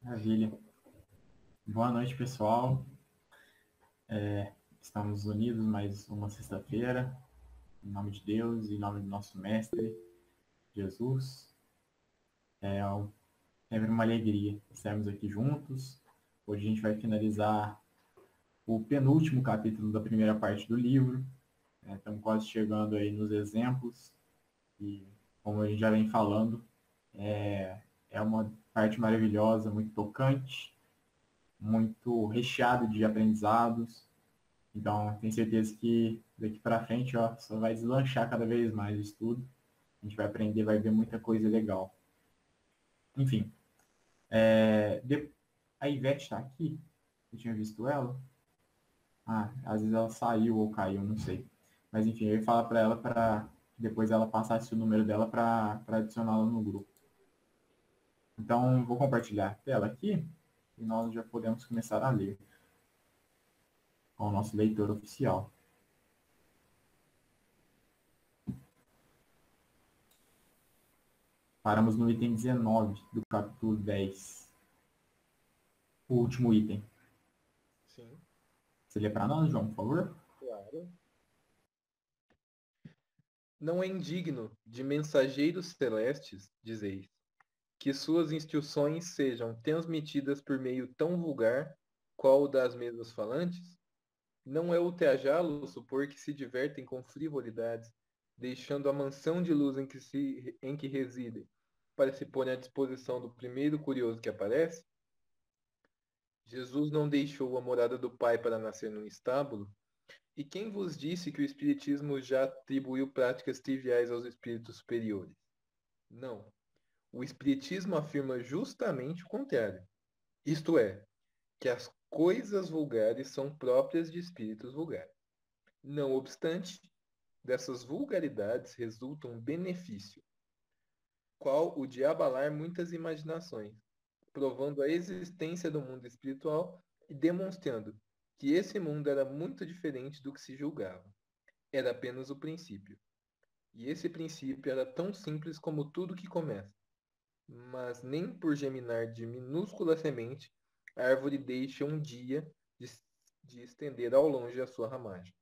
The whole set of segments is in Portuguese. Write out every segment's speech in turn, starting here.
Maravilha. Boa noite, pessoal. Estamos unidos mais uma sexta-feira. Em nome de Deus, em nome do nosso Mestre, Jesus. Sempre uma alegria estarmos aqui juntos. Hoje a gente vai finalizar o penúltimo capítulo da primeira parte do livro. Estamos quase chegando aí nos exemplos. E, como a gente já vem falando, é uma parte maravilhosa, muito tocante, muito recheado de aprendizados. Então, tenho certeza que daqui para frente, só vai deslanchar cada vez mais o estudo. A gente vai aprender, vai ver muita coisa legal. Enfim, a Ivete está aqui. Eu tinha visto ela. Às vezes ela saiu ou caiu, não sei. Mas enfim, eu ia falar para ela para depois ela passasse o número dela para adicioná-la no grupo. Então, vou compartilhar a tela aqui e nós já podemos começar a ler com o nosso leitor oficial. Paramos no item 19 do capítulo 10. O último item. Sim. Você lê para nós, João, por favor? Claro. Não é indigno de mensageiros celestes, dizeis, que suas instruções sejam transmitidas por meio tão vulgar qual o das mesas falantes? Não é ultrajá-lo supor que se divertem com frivolidades, deixando a mansão de luz em que residem, para se pôr à disposição do primeiro curioso que aparece? Jesus não deixou a morada do Pai para nascer num estábulo? E quem vos disse que o Espiritismo já atribuiu práticas triviais aos espíritos superiores? Não. O Espiritismo afirma justamente o contrário. Isto é, que as coisas vulgares são próprias de espíritos vulgares. Não obstante, dessas vulgaridades resulta um benefício, qual o de abalar muitas imaginações, provando a existência do mundo espiritual e demonstrando que esse mundo era muito diferente do que se julgava. Era apenas o princípio. E esse princípio era tão simples como tudo que começa. Mas nem por geminar de minúscula semente, a árvore deixa um dia de estender ao longe a sua ramagem.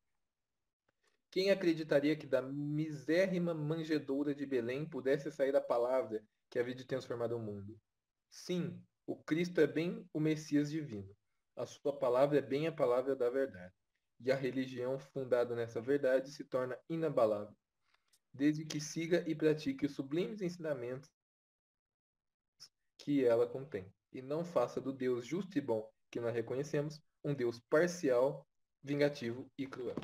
Quem acreditaria que da misérrima manjedoura de Belém pudesse sair a palavra que havia de transformar o mundo? Sim, o Cristo é bem o Messias divino. A sua palavra é bem a palavra da verdade. E a religião fundada nessa verdade se torna inabalável, desde que siga e pratique os sublimes ensinamentos que ela contém, e não faça do Deus justo e bom que nós reconhecemos um Deus parcial, vingativo e cruel.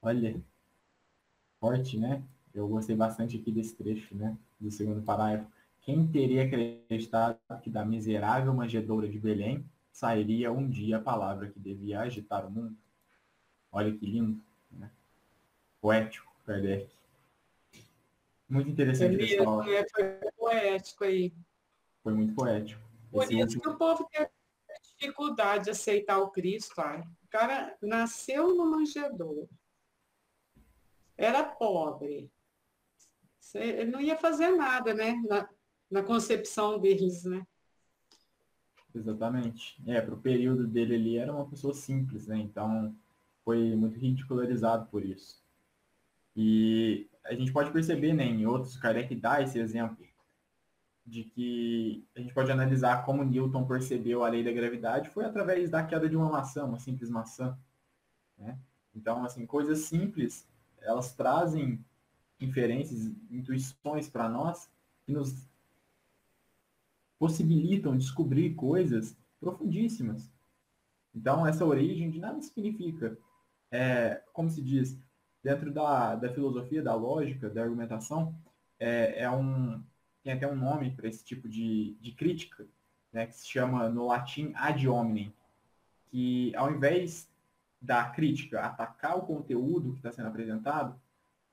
Olha, forte, né? Eu gostei bastante aqui desse trecho, né? Do segundo parágrafo. Quem teria acreditado que da miserável manjedoura de Belém sairia um dia a palavra que devia agitar o mundo? Olha que lindo, né? Poético, Kardec. Muito É interessante, mesmo, pessoal. foi poético aí. Foi muito poético. Por Esse isso que último... o povo tem dificuldade de aceitar o Cristo. O cara nasceu no manjedouro, era pobre, ele não ia fazer nada, né? Na concepção deles, né? Exatamente. Para o período dele ali, era uma pessoa simples, né? Então, foi muito ridicularizado por isso. E a gente pode perceber, né, em outros, Kardec dá esse exemplo de que a gente pode analisar como Newton percebeu a lei da gravidade foi através da queda de uma maçã, uma simples maçã, né? Então, assim, coisas simples, elas trazem inferências, intuições para nós que nos possibilitam descobrir coisas profundíssimas. Então, essa origem de nada significa. Como se diz, dentro da filosofia, da lógica, da argumentação, tem até um nome para esse tipo de crítica, né, que se chama, no latim, ad hominem, que ao invés da crítica atacar o conteúdo que está sendo apresentado,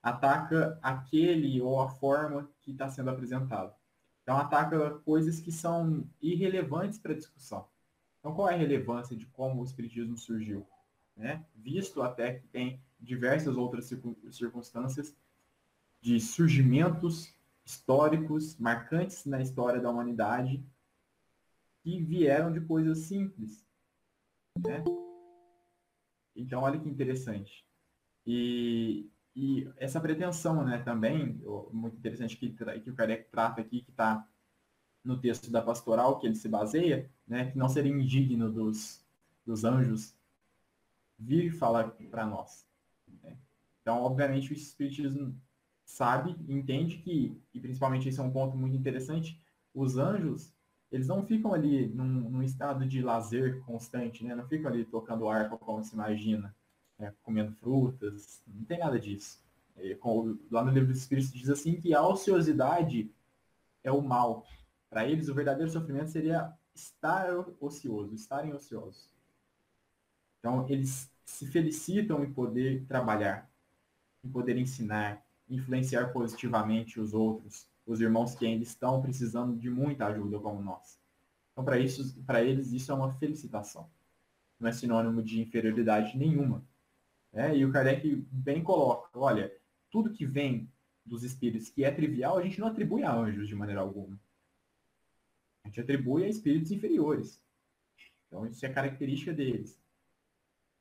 ataca aquele ou a forma que está sendo apresentado. Então, ataca coisas que são irrelevantes para a discussão. Então, qual é a relevância de como o Espiritismo surgiu? Né? Visto até que tem diversas outras circunstâncias de surgimentos históricos, marcantes na história da humanidade, que vieram de coisas simples, né? Então, olha que interessante. E essa pretensão, né, também, muito interessante que o Kardec trata aqui, que está no texto da pastoral, que ele se baseia, né, que não seria indigno dos anjos vir falar para nós, né? Então, obviamente, o Espiritismo sabe, entende que, e principalmente esse é um ponto muito interessante, os anjos, eles não ficam ali num estado de lazer constante, né? Não ficam ali tocando harpa como se imagina, né? Comendo frutas, não tem nada disso. Lá no livro dos Espíritos diz assim que a ociosidade é o mal. Para eles, o verdadeiro sofrimento seria estar ocioso, estarem ociosos. Então, eles se felicitam em poder trabalhar, em poder ensinar, influenciar positivamente os outros, os irmãos que ainda estão precisando de muita ajuda como nós. Então, para eles, isso é uma felicitação. Não é sinônimo de inferioridade nenhuma, né? E o Kardec bem coloca, olha, tudo que vem dos espíritos que é trivial, a gente não atribui a anjos de maneira alguma. A gente atribui a espíritos inferiores. Então, isso é característica deles.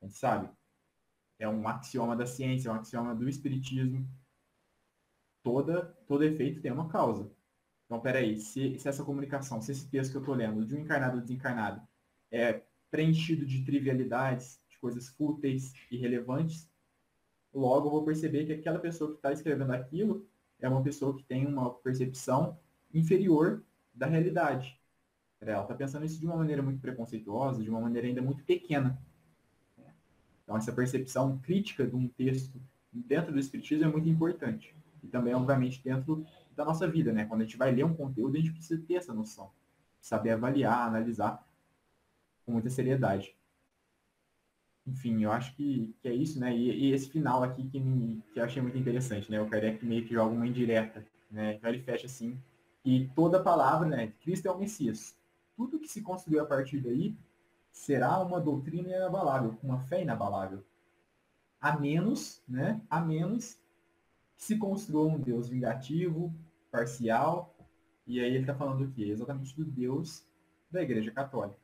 A gente sabe. É um axioma da ciência, é um axioma do espiritismo. Todo efeito tem uma causa. Então, peraí, se essa comunicação, se esse texto que eu estou lendo, de um encarnado ou desencarnado, é preenchido de trivialidades, de coisas fúteis, irrelevantes, logo eu vou perceber que aquela pessoa que está escrevendo aquilo é uma pessoa que tem uma percepção inferior da realidade. Ela está pensando isso de uma maneira muito preconceituosa, de uma maneira ainda muito pequena. Então, essa percepção crítica de um texto dentro do Espiritismo é muito importante. E também, obviamente, dentro da nossa vida, né? Quando a gente vai ler um conteúdo, a gente precisa ter essa noção. Saber avaliar, analisar com muita seriedade. Enfim, eu acho que é isso, né? E esse final aqui que eu achei muito interessante, né? O Kardec meio que joga uma indireta, né? Então ele fecha assim, e toda palavra, né? Cristo é o Messias. Tudo que se construiu a partir daí será uma doutrina inabalável, uma fé inabalável. A menos, né? A menos que se construa um Deus vingativo, parcial, e aí ele está falando do quê? Exatamente do Deus da Igreja Católica.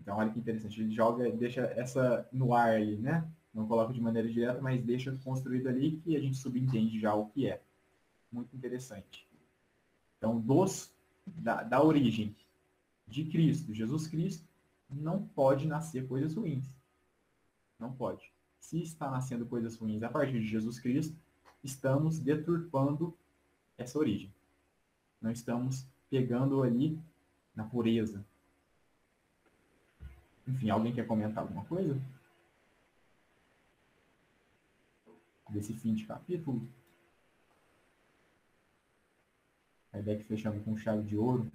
Então, olha que interessante, ele joga, deixa essa no ar aí, né? Não coloca de maneira direta, mas deixa construído ali que a gente subentende já o que é. Muito interessante. Então, da origem de Cristo, Jesus Cristo, não pode nascer coisas ruins. Não pode. Se está nascendo coisas ruins a partir de Jesus Cristo, estamos deturpando essa origem. Não estamos pegando ali na pureza. Enfim, alguém quer comentar alguma coisa? Desse fim de capítulo? Kardec fechando com chave de ouro.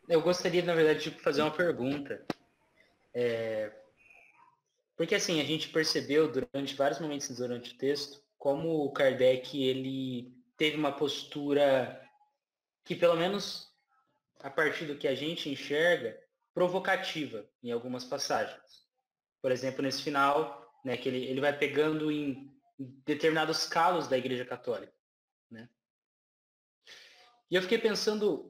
Eu gostaria, na verdade, de fazer uma pergunta. Porque, assim, a gente percebeu durante vários momentos durante o texto como o Kardec ele teve uma postura que, pelo menos a partir do que a gente enxerga, provocativa em algumas passagens. Por exemplo, nesse final, né, que ele vai pegando em determinados calos da Igreja Católica, né? E eu fiquei pensando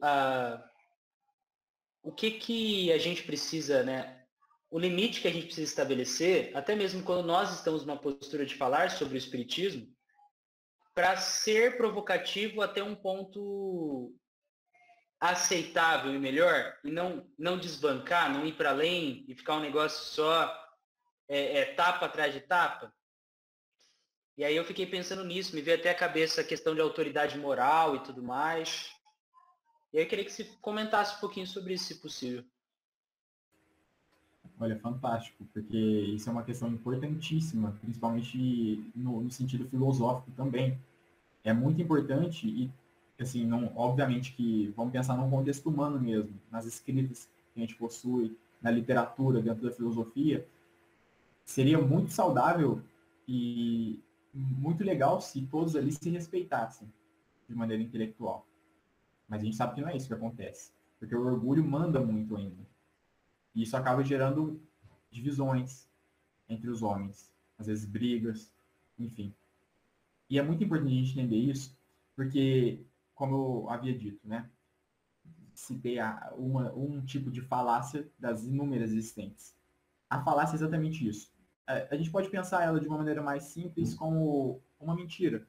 o que a gente precisa, né? O limite que a gente precisa estabelecer, até mesmo quando nós estamos numa postura de falar sobre o Espiritismo, para ser provocativo até um ponto aceitável e melhor, e não desbancar, não ir para além e ficar um negócio só tapa atrás de tapa. E aí eu fiquei pensando nisso, me veio até a cabeça a questão de autoridade moral e tudo mais. E aí eu queria que você comentasse um pouquinho sobre isso, se possível. Olha, fantástico, porque isso é uma questão importantíssima, principalmente no sentido filosófico também. É muito importante e, assim, não, obviamente que vamos pensar num contexto humano mesmo, nas escritas que a gente possui, na literatura, dentro da filosofia, seria muito saudável e muito legal se todos ali se respeitassem de maneira intelectual. Mas a gente sabe que não é isso que acontece, porque o orgulho manda muito ainda. E isso acaba gerando divisões entre os homens. às vezes brigas, enfim. E é muito importante a gente entender isso, porque, como eu havia dito, né? Citei um tipo de falácia das inúmeras existentes. A falácia é exatamente isso. A gente pode pensar ela de uma maneira mais simples como uma mentira.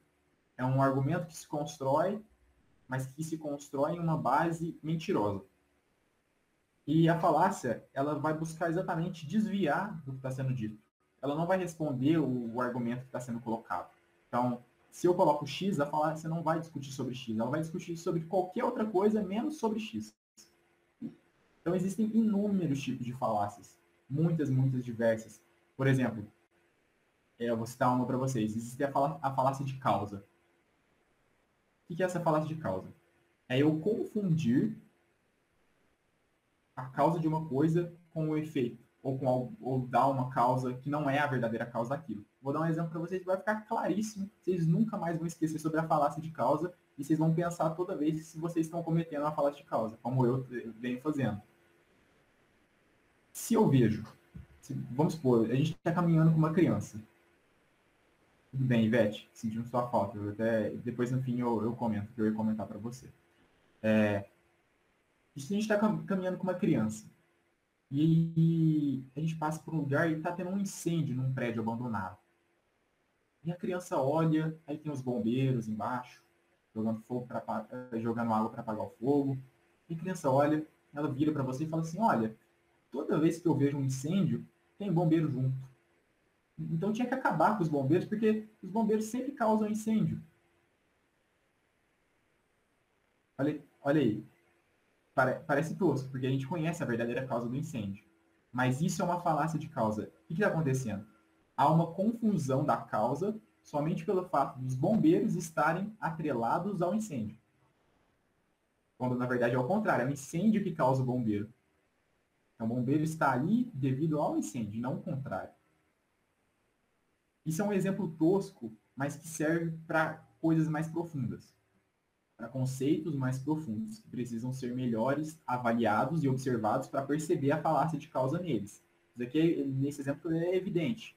É um argumento que se constrói, mas que se constrói em uma base mentirosa. E a falácia, ela vai buscar exatamente desviar do que está sendo dito. Ela não vai responder o argumento que está sendo colocado. Então, se eu coloco X, a falácia não vai discutir sobre X. Ela vai discutir sobre qualquer outra coisa, menos sobre X. Então, existem inúmeros tipos de falácias. Muitas, muitas diversas. Por exemplo, eu vou citar uma para vocês. Existe a falácia de causa. O que é essa falácia de causa? É eu confundir a causa de uma coisa com o efeito, ou dar uma causa que não é a verdadeira causa daquilo. Vou dar um exemplo para vocês que vai ficar claríssimo. Vocês nunca mais vão esquecer sobre a falácia de causa e vocês vão pensar toda vez se vocês estão cometendo uma falácia de causa, como eu venho fazendo. Se eu vejo, vamos supor, a gente está caminhando com uma criança. Tudo bem, Ivete, sentimos sua falta. Depois, no fim, eu comento, que eu ia comentar para você. Se a gente está caminhando com uma criança e a gente passa por um lugar e está tendo um incêndio num prédio abandonado. E a criança olha, aí tem os bombeiros embaixo, jogando água para apagar o fogo. E a criança olha, ela vira para você e fala assim, olha, toda vez que eu vejo um incêndio, tem bombeiro junto. Então tinha que acabar com os bombeiros, porque os bombeiros sempre causam incêndio. Olha aí. Parece tosco, porque a gente conhece a verdadeira causa do incêndio. Mas isso é uma falácia de causa. O que está acontecendo? Há uma confusão da causa somente pelo fato dos bombeiros estarem atrelados ao incêndio. Quando, na verdade, é o contrário. É o incêndio que causa o bombeiro. Então, o bombeiro está ali devido ao incêndio, não o contrário. Isso é um exemplo tosco, mas que serve para coisas mais profundas. Para conceitos mais profundos, que precisam ser melhores avaliados e observados para perceber a falácia de causa neles. Isso aqui, nesse exemplo, é evidente.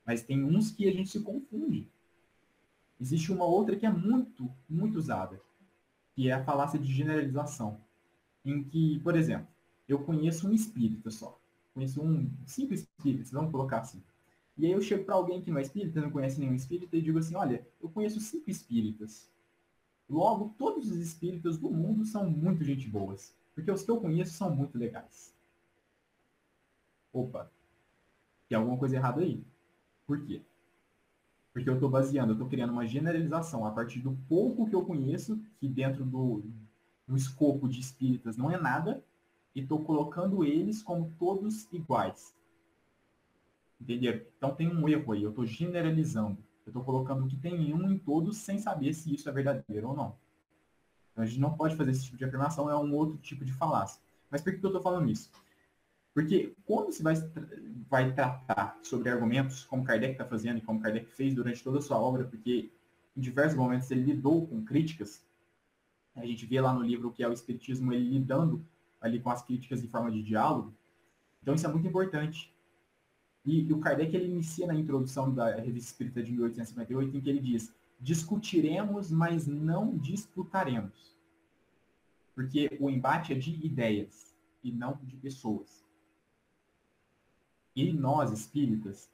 Mas tem uns que a gente se confunde. Existe uma outra que é muito, muito usada, que é a falácia de generalização. Em que, por exemplo, eu conheço um espírita só. Conheço 5 espíritas, vamos colocar assim. E aí eu chego para alguém que não é espírita, não conhece nenhum espírita, e digo assim, olha, eu conheço 5 espíritas. Logo, todos os espíritas do mundo são muito gente boas, porque os que eu conheço são muito legais. Opa, tem alguma coisa errada aí. Por quê? Porque eu estou criando uma generalização a partir do pouco que eu conheço, que dentro do escopo de espíritas não é nada, e estou colocando eles como todos iguais. Entenderam? Então tem um erro aí, eu estou generalizando. Eu estou colocando o que tem em todos sem saber se isso é verdadeiro ou não. Então a gente não pode fazer esse tipo de afirmação, é um outro tipo de falácia. Mas por que eu estou falando isso? Porque quando você vai tratar sobre argumentos, como Kardec está fazendo e como Kardec fez durante toda a sua obra, porque em diversos momentos ele lidou com críticas, a gente vê lá no livro o que é o Espiritismo, ele lidando ali com as críticas em forma de diálogo. Então isso é muito importante. E o Kardec ele inicia na introdução da Revista Espírita de 1858, em que ele diz: discutiremos, mas não disputaremos. Porque o embate é de ideias e não de pessoas. E nós, espíritas,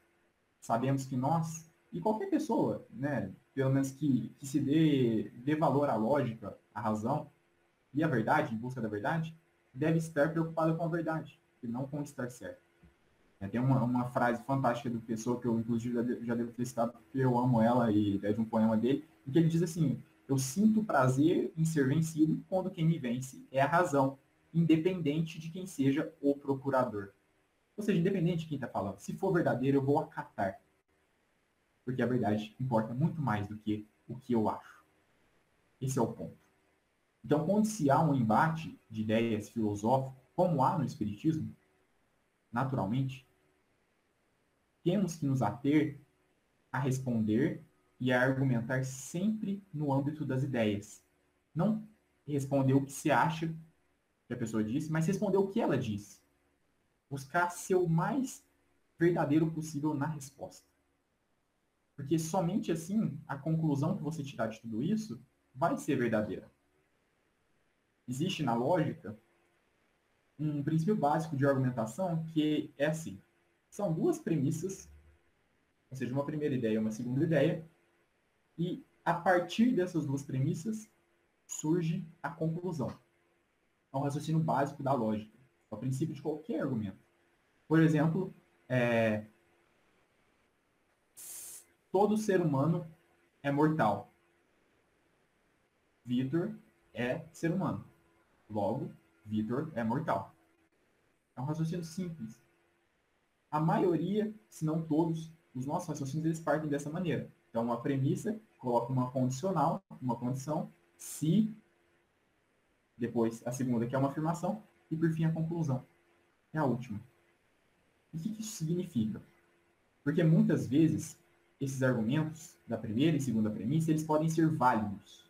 sabemos que nós, e qualquer pessoa, né, pelo menos que se dê valor à lógica, à razão e à verdade, em busca da verdade, deve estar preocupada com a verdade, e não com estar certo. Tem uma frase fantástica do Pessoa, que eu inclusive já devo ter citado, porque eu amo ela, e é de um poema dele, em que ele diz assim: eu sinto prazer em ser vencido quando quem me vence é a razão, independente de quem seja o procurador. Ou seja, independente de quem está falando. Se for verdadeiro, eu vou acatar. Porque a verdade importa muito mais do que o que eu acho. Esse é o ponto. Então, quando se há um embate de ideias filosóficas, como há no Espiritismo, naturalmente, temos que nos ater a responder e a argumentar sempre no âmbito das ideias. Não responder o que se acha que a pessoa disse, mas responder o que ela disse. Buscar ser o mais verdadeiro possível na resposta. Porque somente assim a conclusão que você tirar de tudo isso vai ser verdadeira. Existe na lógica um princípio básico de argumentação que é assim. São duas premissas, ou seja, uma primeira ideia e uma segunda ideia, e a partir dessas duas premissas surge a conclusão. É um raciocínio básico da lógica, é o princípio de qualquer argumento. Por exemplo, todo ser humano é mortal. Vitor é ser humano. Logo, Vitor é mortal. É um raciocínio simples. A maioria, se não todos, os nossos raciocínios eles partem dessa maneira. Então, uma premissa coloca uma condicional, uma condição, se, depois a segunda, que é uma afirmação, e por fim a conclusão. É a última. E o que isso significa? Porque muitas vezes esses argumentos da primeira e segunda premissa eles podem ser válidos.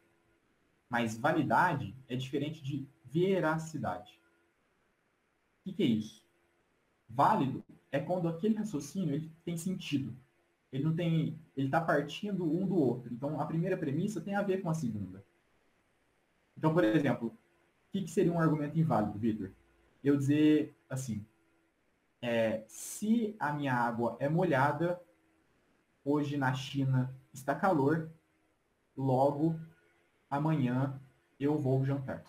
Mas validade é diferente de veracidade. O que é isso? Válido é quando aquele raciocínio ele tem sentido. Ele não tem, ele está partindo um do outro. Então, a primeira premissa tem a ver com a segunda. Então, por exemplo, o que seria um argumento inválido, Vitor? Eu dizer assim, se a minha água é molhada, hoje na China está calor, logo amanhã eu vou jantar.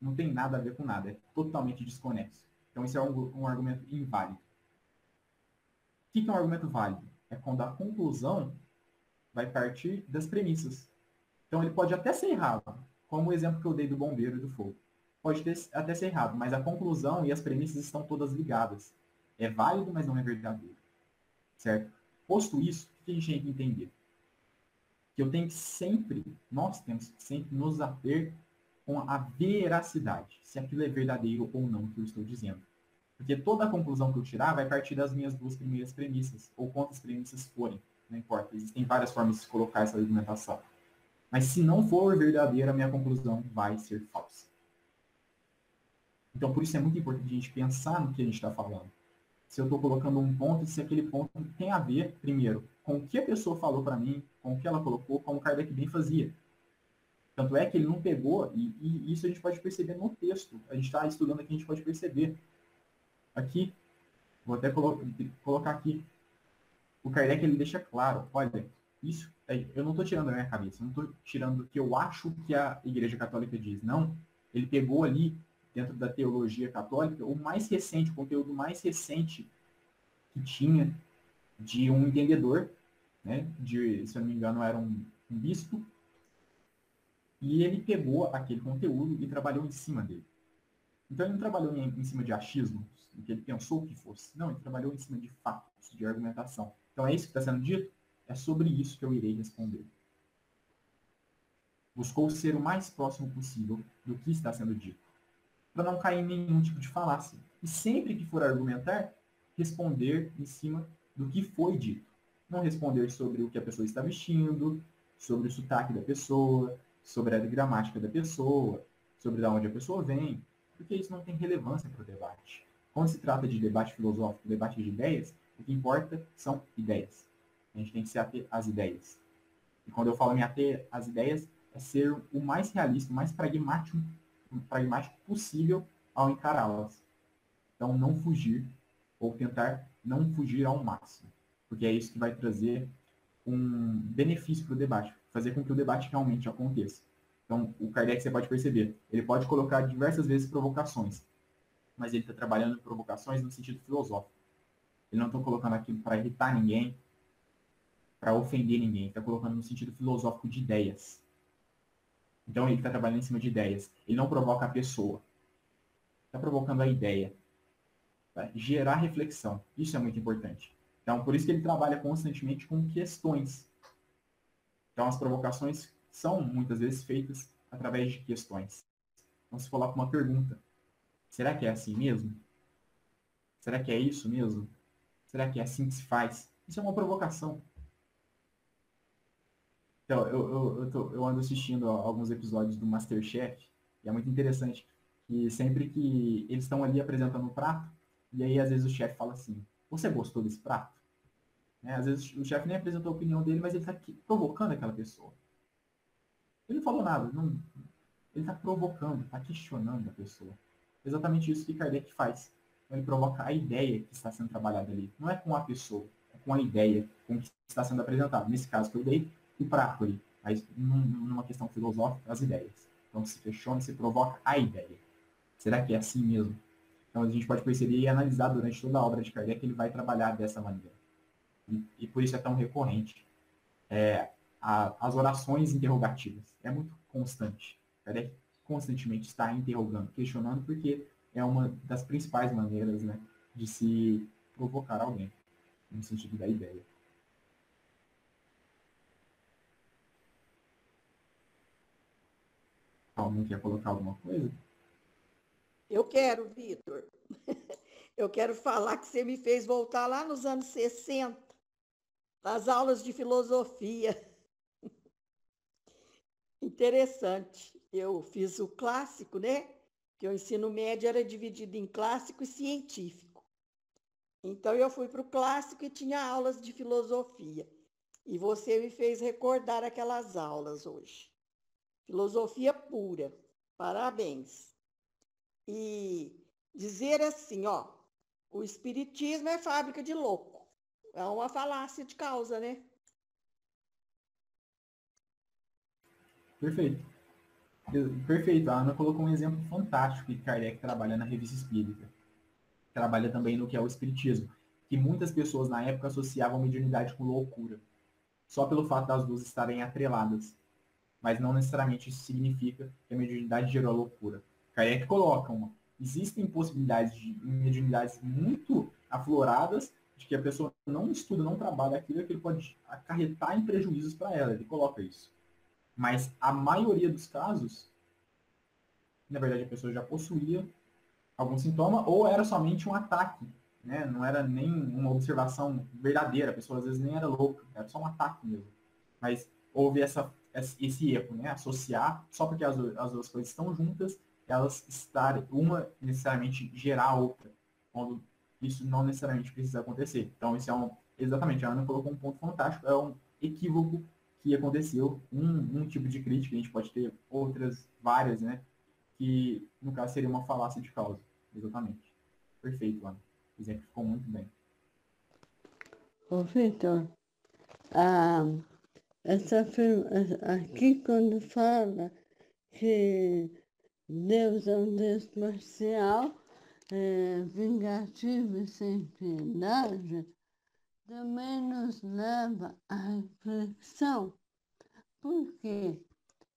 Não tem nada a ver com nada, é totalmente desconexo. Então, isso é um argumento inválido. O que é um argumento válido? É quando a conclusão vai partir das premissas. Então, ele pode até ser errado, como o exemplo que eu dei do bombeiro e do fogo. Pode até ser errado, mas a conclusão e as premissas estão todas ligadas. É válido, mas não é verdadeiro. Certo? Posto isso, o que a gente tem que entender? Que nós temos que sempre nos ater com a veracidade, se aquilo é verdadeiro ou não que eu estou dizendo. Porque toda a conclusão que eu tirar vai partir das minhas duas primeiras premissas, ou quantas premissas forem, não importa. Existem várias formas de se colocar essa argumentação. Mas se não for verdadeira, a minha conclusão vai ser falsa. Então, por isso é muito importante a gente pensar no que a gente está falando. Se eu estou colocando um ponto, se aquele ponto tem a ver, primeiro, com o que a pessoa falou para mim, com o que ela colocou, como o Kardec bem fazia. Tanto é que ele não pegou, e isso a gente pode perceber no texto. A gente está estudando aqui, a gente pode perceber. Aqui, vou até colocar aqui. O Kardec ele deixa claro, olha, isso eu não estou tirando da minha cabeça, não estou tirando do que eu acho que a Igreja Católica diz. Não, ele pegou ali, dentro da teologia católica, o mais recente, o conteúdo mais recente que tinha de um entendedor, né, se eu não me engano era um bispo, e ele pegou aquele conteúdo e trabalhou em cima dele. Então ele não trabalhou em cima de achismos, do que ele pensou que fosse. Não, ele trabalhou em cima de fatos, de argumentação. Então é isso que está sendo dito? É sobre isso que eu irei responder. Buscou ser o mais próximo possível do que está sendo dito, para não cair em nenhum tipo de falácia. E sempre que for argumentar, responder em cima do que foi dito. Não responder sobre o que a pessoa está vestindo, sobre o sotaque da pessoa, sobre a gramática da pessoa, sobre de onde a pessoa vem, porque isso não tem relevância para o debate. Quando se trata de debate filosófico, debate de ideias, o que importa são ideias. A gente tem que se ater às ideias. E quando eu falo me ater às ideias, é ser o mais realista, o mais pragmático possível ao encará-las. Então, não fugir, ou tentar não fugir ao máximo. Porque é isso que vai trazer um benefício para o debate, fazer com que o debate realmente aconteça. Então, o Kardec, você pode perceber, ele pode colocar diversas vezes provocações, mas ele está trabalhando em provocações no sentido filosófico. Ele não está colocando aquilo para irritar ninguém, para ofender ninguém, ele está colocando no sentido filosófico de ideias. Então, ele está trabalhando em cima de ideias. Ele não provoca a pessoa. Está provocando a ideia. Tá? Gerar reflexão. Isso é muito importante. Então, por isso que ele trabalha constantemente com questões. Então, as provocações são, muitas vezes, feitas através de questões. Então, se coloca uma pergunta. Será que é assim mesmo? Será que é isso mesmo? Será que é assim que se faz? Isso é uma provocação. Então, eu ando assistindo alguns episódios do MasterChef, e é muito interessante que sempre que eles estão ali apresentando um prato, e aí às vezes o chefe fala assim, você gostou desse prato? Né? Às vezes o chefe nem apresentou a opinião dele, mas ele está provocando aquela pessoa. Ele não falou nada, não, ele está provocando, está questionando a pessoa. Exatamente isso que Kardec faz. Ele provoca a ideia que está sendo trabalhada ali. Não é com a pessoa, é com a ideia, com o que está sendo apresentado. Nesse caso que eu dei, o prato ali. Mas numa questão filosófica, as ideias. Então se questiona, se provoca a ideia. Será que é assim mesmo? Então a gente pode perceber e analisar durante toda a obra de Kardec que ele vai trabalhar dessa maneira. E por isso é tão recorrente. As orações interrogativas. É muito constante. Kardec constantemente está interrogando, questionando, porque é uma das principais maneiras, né, de se provocar alguém, no sentido da ideia. Alguém quer colocar alguma coisa? Eu quero, Vitor. Eu quero falar que você me fez voltar lá nos anos 60, nas aulas de filosofia. Interessante. Eu fiz o clássico, né? Que o ensino médio era dividido em clássico e científico. Então, eu fui para o clássico e tinha aulas de filosofia. E você me fez recordar aquelas aulas hoje. Filosofia pura. Parabéns. E dizer assim, ó, o espiritismo é fábrica de louco. É uma falácia de causa, né? Perfeito. Perfeito. A Ana colocou um exemplo fantástico que Kardec trabalha na Revista Espírita. Trabalha também no que é o espiritismo, que muitas pessoas na época associavam mediunidade com loucura, só pelo fato das duas estarem atreladas. Mas não necessariamente isso significa que a mediunidade gerou a loucura. Kardec coloca existem possibilidades de mediunidades muito afloradas de que a pessoa não estuda, não trabalha aquilo, que ele pode acarretar em prejuízos para ela. Ele coloca isso. Mas a maioria dos casos, na verdade, a pessoa já possuía algum sintoma ou era somente um ataque, né? Não era nem uma observação verdadeira, a pessoa às vezes nem era louca, era só um ataque mesmo. Mas houve esse erro, né? Associar, só porque as duas coisas estão juntas, elas estarem, uma necessariamente gerar a outra, quando isso não necessariamente precisa acontecer. Então, isso é exatamente, a Ana colocou um ponto fantástico, é um equívoco que aconteceu, um tipo de crítica, a gente pode ter outras, várias, né? Que, no caso, seria uma falácia de causa. Exatamente. Perfeito, Ana. O exemplo ficou muito bem. Ô, Vitor, ah, aqui quando fala que Deus é um Deus parcial, vingativo e sem piedade, também nos leva à reflexão, porque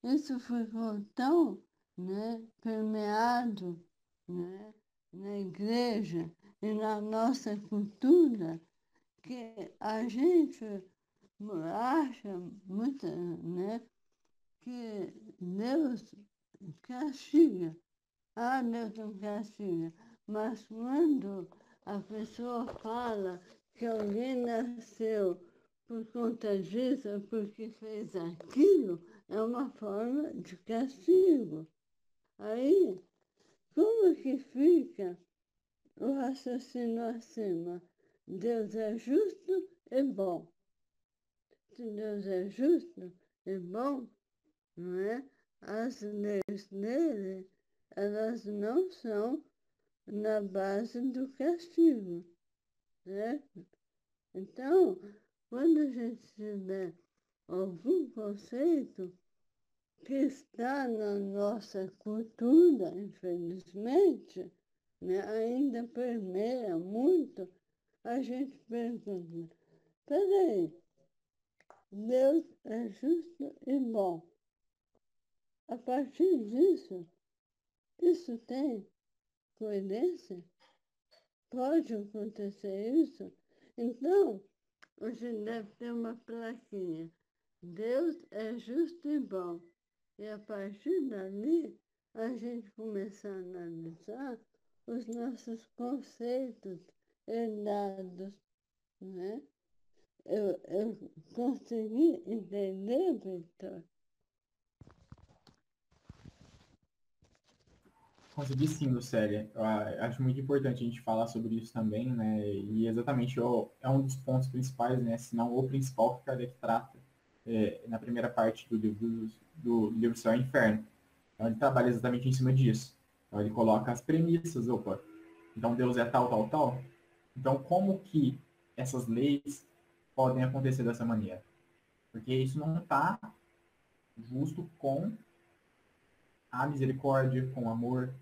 isso ficou tão, né, permeado, né, na igreja e na nossa cultura que a gente acha muito, né, que Deus castiga. Ah, Deus não castiga. Mas quando a pessoa fala que alguém nasceu por conta disso, porque fez aquilo, é uma forma de castigo. Aí, como que fica o raciocínio acima? Deus é justo e bom. Se Deus é justo e bom, não é? As leis dele, elas não são na base do castigo, certo? Então, quando a gente tiver algum conceito que está na nossa cultura, infelizmente, né, ainda permeia muito, a gente pergunta, peraí, Deus é justo e bom. A partir disso, isso tem coerência? Pode acontecer isso? Então, a gente deve ter uma plaquinha. Deus é justo e bom. E a partir dali, a gente começar a analisar os nossos conceitos herdados, né? Eu consegui entender, Victor? Consegui sim, Lucélia. Eu acho muito importante a gente falar sobre isso também, né? E exatamente é um dos pontos principais, né? Se não o principal que Kardec trata na primeira parte do livro Céu e Inferno. Então ele trabalha exatamente em cima disso. Então ele coloca as premissas, opa, então Deus é tal, tal, tal. Então como que essas leis podem acontecer dessa maneira? Porque isso não está justo com a misericórdia, com o amor.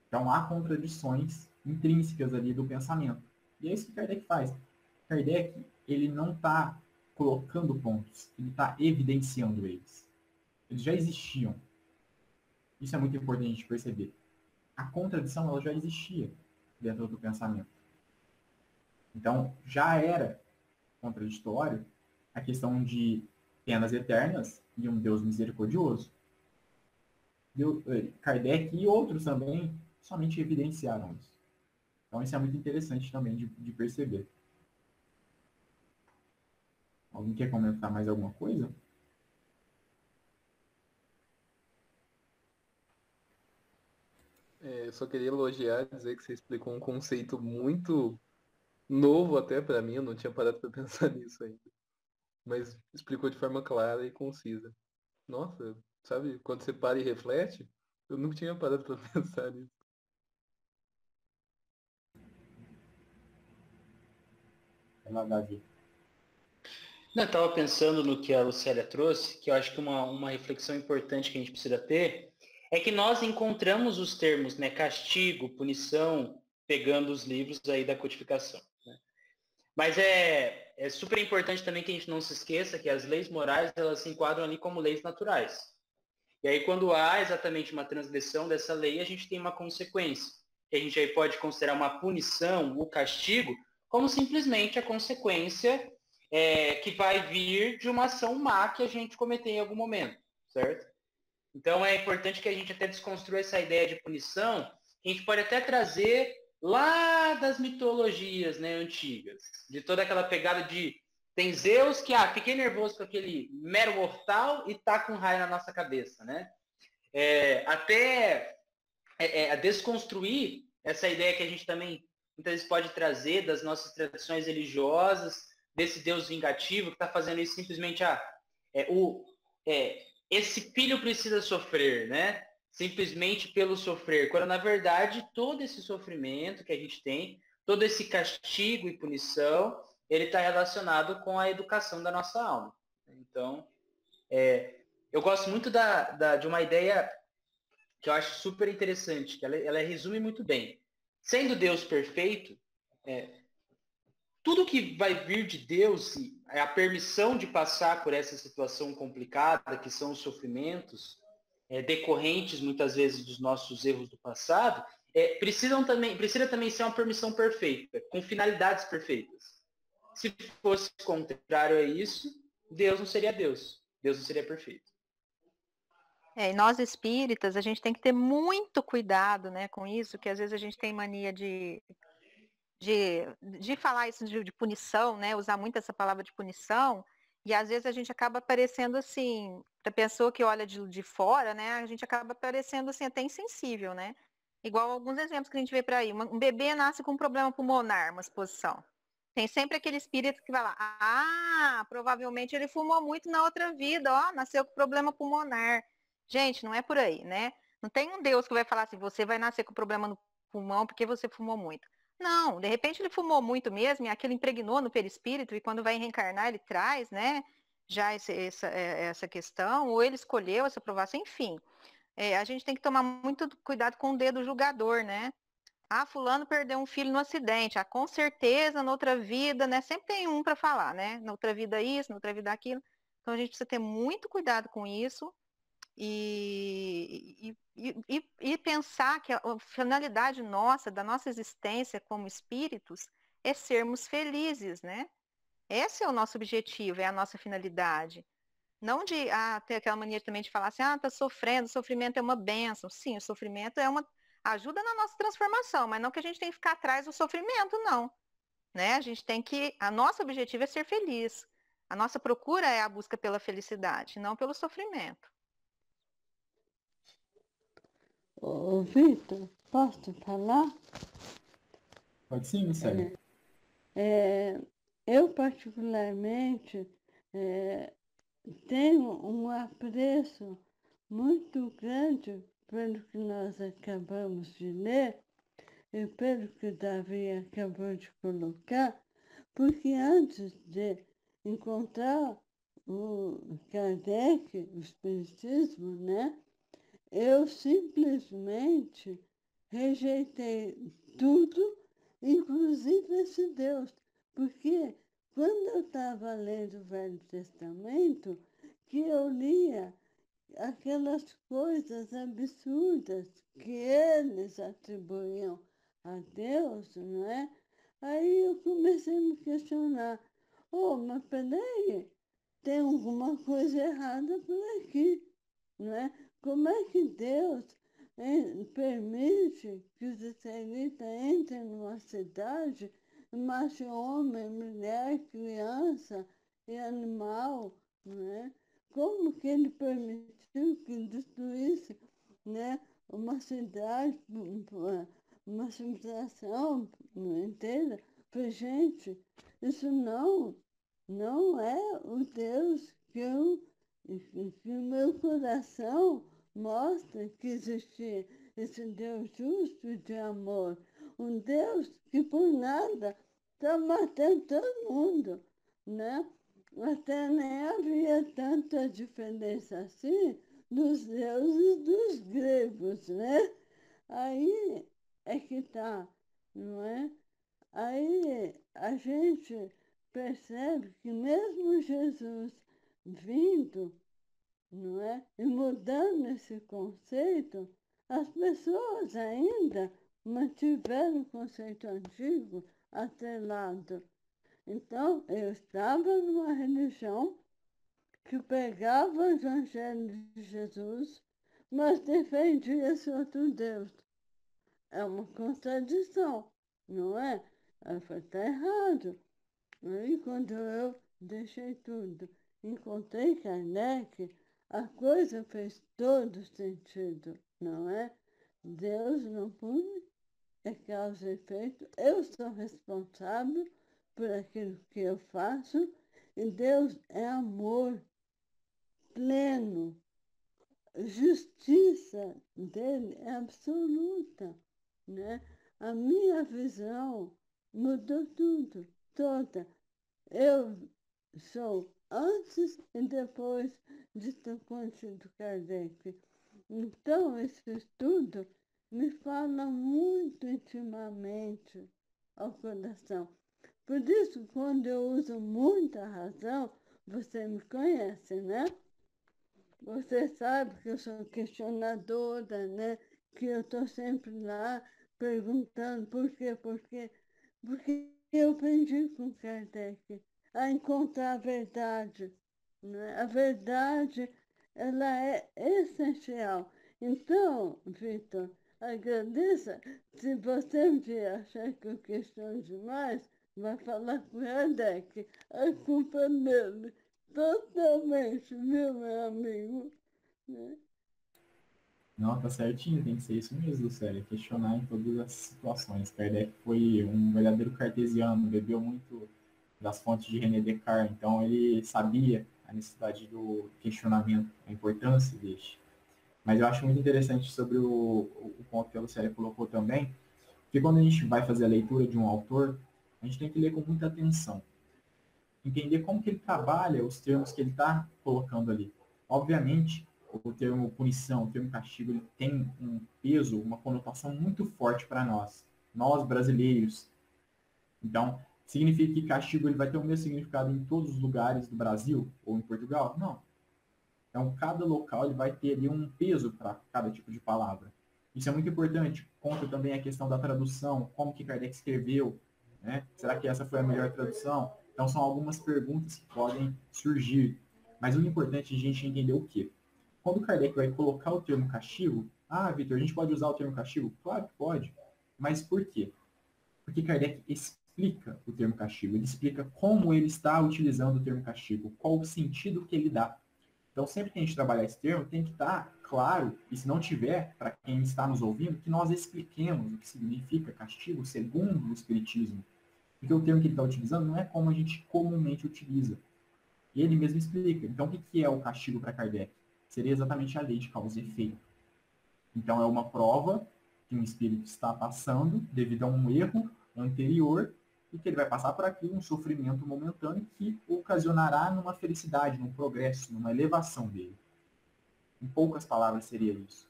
Então há contradições intrínsecas ali do pensamento. E é isso que Kardec faz. Kardec, ele não está colocando pontos, ele está evidenciando eles. Eles já existiam. Isso é muito importante de perceber. A contradição ela já existia dentro do pensamento. Então já era contraditório a questão de penas eternas e um Deus misericordioso. Kardec e outros também somente evidenciaram isso. Então isso é muito interessante também de perceber. Alguém quer comentar mais alguma coisa? Eu só queria elogiar, dizer que você explicou um conceito muito novo até para mim, eu não tinha parado para pensar nisso ainda. Mas explicou de forma clara e concisa. Nossa, sabe, quando você para e reflete, eu nunca tinha parado para pensar nisso. Vai lá, Davi. Não, eu estava pensando no que a Lucélia trouxe, que eu acho que uma reflexão importante que a gente precisa ter é que nós encontramos os termos, né, castigo, punição, pegando os livros aí da codificação. Né? Mas é super importante também que a gente não se esqueça que as leis morais, elas se enquadram ali como leis naturais. E aí quando há exatamente uma transgressão dessa lei, a gente tem uma consequência. Que a gente aí pode considerar uma punição, o castigo, como simplesmente a consequência que vai vir de uma ação má que a gente cometeu em algum momento, certo? Então é importante que a gente até desconstrua essa ideia de punição, que a gente pode até trazer lá das mitologias, né, antigas, de toda aquela pegada de tem Zeus que fiquei nervoso com aquele mero mortal e tá com raio na nossa cabeça, né? Até a desconstruir essa ideia que a gente também muitas vezes pode trazer das nossas tradições religiosas, desse Deus vingativo que está fazendo isso simplesmente esse filho precisa sofrer, né? Simplesmente pelo sofrer, quando na verdade todo esse sofrimento que a gente tem, todo esse castigo e punição, ele está relacionado com a educação da nossa alma. Então, eu gosto muito de uma ideia que eu acho super interessante, que ela resume muito bem. Sendo Deus perfeito, tudo que vai vir de Deus, a permissão de passar por essa situação complicada, que são os sofrimentos, decorrentes muitas vezes dos nossos erros do passado, precisa também ser uma permissão perfeita, com finalidades perfeitas. Se fosse contrário a isso, Deus não seria Deus. Deus não seria perfeito. E nós espíritas, a gente tem que ter muito cuidado, né, com isso, que às vezes a gente tem mania de falar isso de punição, né, usar muito essa palavra de punição, e às vezes a gente acaba parecendo assim, para a pessoa que olha de fora, né, a gente acaba parecendo assim até insensível, né? Igual alguns exemplos que a gente vê por aí. Um bebê nasce com um problema pulmonar, uma exposição. Tem sempre aquele espírito que vai lá, provavelmente ele fumou muito na outra vida, nasceu com problema pulmonar. Gente, não é por aí, né? Não tem um Deus que vai falar assim, você vai nascer com problema no pulmão porque você fumou muito. Não, de repente ele fumou muito mesmo, e aquilo impregnou no perispírito, e quando vai reencarnar ele traz, né, já essa questão, ou ele escolheu essa provação, enfim. A gente tem que tomar muito cuidado com o dedo julgador, né? Fulano perdeu um filho no acidente, com certeza, noutra vida, né? Sempre tem um para falar, né? Noutra vida isso, noutra vida aquilo. Então a gente precisa ter muito cuidado com isso e pensar que a finalidade nossa, da nossa existência como espíritos, é sermos felizes, né? Esse é o nosso objetivo, é a nossa finalidade. Não de ter aquela mania também de falar assim, tá sofrendo, o sofrimento é uma bênção. Sim, o sofrimento ajuda na nossa transformação, mas não que a gente tem que ficar atrás do sofrimento, não. Né? Nosso objetivo é ser feliz. A nossa procura é a busca pela felicidade, não pelo sofrimento. Ô, Vitor, posso falar? Pode sim, Lucélia. Eu, particularmente, tenho um apreço muito grande pelo que nós acabamos de ler e pelo que o Davi acabou de colocar, porque antes de encontrar o Kardec, o Espiritismo, né, eu simplesmente rejeitei tudo, inclusive esse Deus, porque quando eu estava lendo o Velho Testamento, que eu lia aquelas coisas absurdas que eles atribuíam a Deus, não é? Aí eu comecei a me questionar, oh, mas peraí, tem alguma coisa errada por aqui, não é? Como é que Deus permite que os israelitas entrem numa cidade e matem homem, mulher, criança e animal, não é? Como que ele permitiu que destruísse, né, uma cidade, uma civilização inteira? Falei, gente, isso não é o Deus que o meu coração mostra que existe esse Deus justo e de amor. Um Deus que por nada está matando todo mundo, né? Até nem havia tanta diferença assim dos deuses dos gregos, né? Aí é que tá, não é? Aí a gente percebe que mesmo Jesus vindo, não é? E mudando esse conceito, as pessoas ainda mantiveram o conceito antigo atrelado. Então, eu estava numa religião que pegava o Evangelho de Jesus, mas defendia esse outro Deus. É uma contradição, não é? Aí foi tá errado. Aí, quando eu deixei tudo, encontrei Kardec, a coisa fez todo sentido, não é? Deus não pune, é causa e efeito. Eu sou responsável por aquilo que eu faço e Deus é amor pleno. Justiça dele é absoluta, né? A minha visão mudou tudo, toda. Eu sou antes e depois de ter conhecido Kardec. Então, esse estudo me fala muito intimamente ao coração. Por isso, quando eu uso muita razão, você me conhece, né? Você sabe que eu sou questionadora, né? Que eu estou sempre lá perguntando por quê. Porque eu aprendi com Kardec a encontrar a verdade, né? A verdade, ela é essencial. Então, Vitor, agradeça. Se você me achar que eu questiono demais, vai falar com Kardec. A culpa é dele. Totalmente, viu, meu amigo? Né? Não, tá certinho, tem que ser isso mesmo, Lucélia. Questionar em todas as situações. Kardec foi um verdadeiro cartesiano, bebeu muito das fontes de René Descartes, então ele sabia a necessidade do questionamento, a importância deste. Mas eu acho muito interessante sobre o ponto que a Lucélia colocou também, que quando a gente vai fazer a leitura de um autor, a gente tem que ler com muita atenção. Entender como que ele trabalha os termos que ele está colocando ali. Obviamente, o termo punição, o termo castigo, ele tem um peso, uma conotação muito forte para nós brasileiros. Então, significa que castigo ele vai ter o mesmo significado em todos os lugares do Brasil ou em Portugal? Não. Então, cada local ele vai ter ali um peso para cada tipo de palavra. Isso é muito importante. Conta também a questão da tradução, como que Kardec escreveu, né? Será que essa foi a melhor tradução? Então, são algumas perguntas que podem surgir. Mas o importante é a gente entender o quê? Quando Kardec vai colocar o termo castigo, Vitor, a gente pode usar o termo castigo? Claro que pode. Mas por quê? Porque Kardec explica o termo castigo. Ele explica como ele está utilizando o termo castigo, qual o sentido que ele dá. Então, sempre que a gente trabalhar esse termo, tem que estar claro, e se não tiver, para quem está nos ouvindo, que nós expliquemos o que significa castigo segundo o Espiritismo. Porque o termo que ele está utilizando não é como a gente comumente utiliza. Ele mesmo explica. Então, o que é o castigo para Kardec? Seria exatamente a lei de causa e efeito. Então, é uma prova que um espírito está passando devido a um erro anterior e que ele vai passar por aquilo, um sofrimento momentâneo que ocasionará numa felicidade, num progresso, numa elevação dele. Em poucas palavras, seria isso.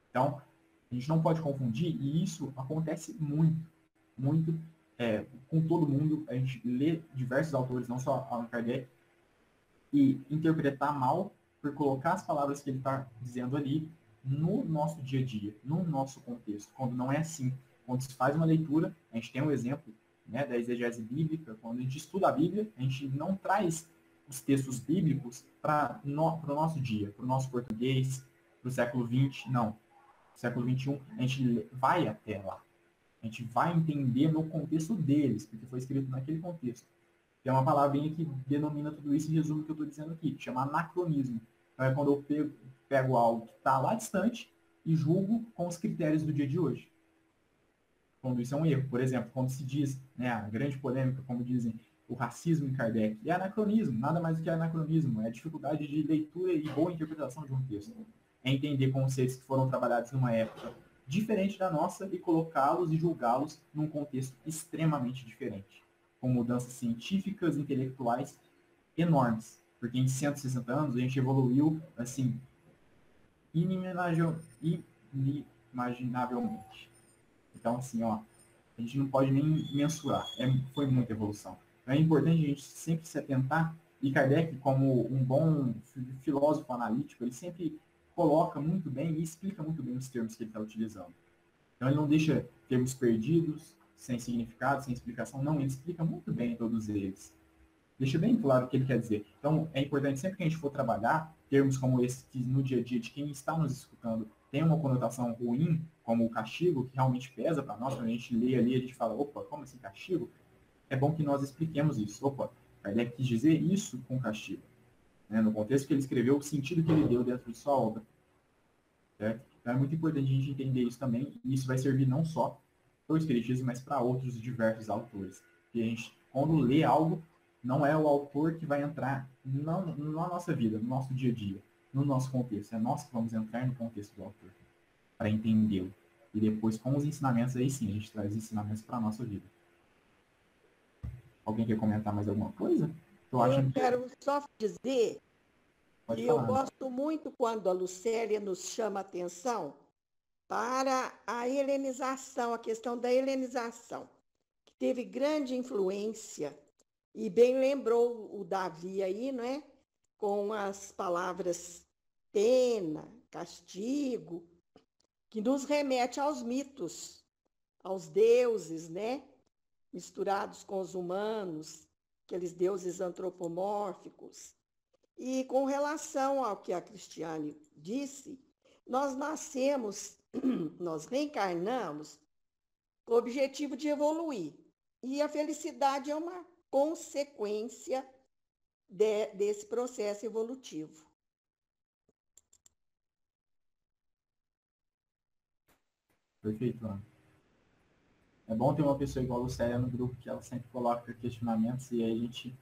Então, a gente não pode confundir, e isso acontece muito, muito com todo mundo. A gente lê diversos autores, não só Allan Kardec, e interpretar mal por colocar as palavras que ele está dizendo ali no nosso dia a dia, no nosso contexto, quando não é assim. Quando se faz uma leitura, a gente tem um exemplo, né, da exegese bíblica, quando a gente estuda a Bíblia, a gente não traz os textos bíblicos para o nosso dia, para o nosso português, para o século XX, não. Século XXI, a gente vai até lá. A gente vai entender no contexto deles, porque foi escrito naquele contexto. Tem uma palavrinha que denomina tudo isso e resume o que eu estou dizendo aqui, que chama anacronismo. Então é quando eu pego algo que está lá distante e julgo com os critérios do dia de hoje. Quando isso é um erro. Por exemplo, quando se diz, né, a grande polêmica, como dizem, o racismo em Kardec, é anacronismo, nada mais do que anacronismo, é a dificuldade de leitura e boa interpretação de um texto. É entender conceitos que foram trabalhados numa época diferente da nossa e colocá-los e julgá-los num contexto extremamente diferente, com mudanças científicas, intelectuais enormes, porque em 160 anos a gente evoluiu, assim, inimaginavelmente. Então, assim, ó, a gente não pode nem mensurar, foi muita evolução. Então, é importante a gente sempre se atentar, e Kardec, como um bom filósofo analítico, ele sempre coloca muito bem e explica muito bem os termos que ele está utilizando. Então, ele não deixa termos perdidos, sem significado, sem explicação. Não, ele explica muito bem todos eles. Deixa bem claro o que ele quer dizer. Então, é importante sempre que a gente for trabalhar, termos como esse, que no dia a dia de quem está nos escutando tem uma conotação ruim, como o castigo, que realmente pesa para nós, quando a gente lê ali, a gente fala, opa, como assim castigo? É bom que nós expliquemos isso. Opa, Kardec quis dizer isso com castigo. Né? No contexto que ele escreveu, o sentido que ele deu dentro de sua obra. Certo? Então é muito importante a gente entender isso também, e isso vai servir não só para o Espiritismo, mas para outros diversos autores. E a gente, quando lê algo, não é o autor que vai entrar na nossa vida, no nosso dia a dia, no nosso contexto. É nós que vamos entrar no contexto do autor, para entendê-lo. E depois, com os ensinamentos, aí sim, a gente traz ensinamentos para a nossa vida. Alguém quer comentar mais alguma coisa? Eu quero só dizer que eu gosto muito quando a Lucélia nos chama a atenção para a helenização, a questão da helenização, que teve grande influência, e bem lembrou o Davi aí, não é? Com as palavras pena, castigo, que nos remete aos mitos, aos deuses, né? Misturados com os humanos, aqueles deuses antropomórficos. E com relação ao que a Cristiane disse, nós nascemos, nós reencarnamos com o objetivo de evoluir. E a felicidade é uma consequência desse processo evolutivo. Perfeito, Ana. É bom ter uma pessoa igual a Lucélia no grupo, que ela sempre coloca questionamentos e aí a gente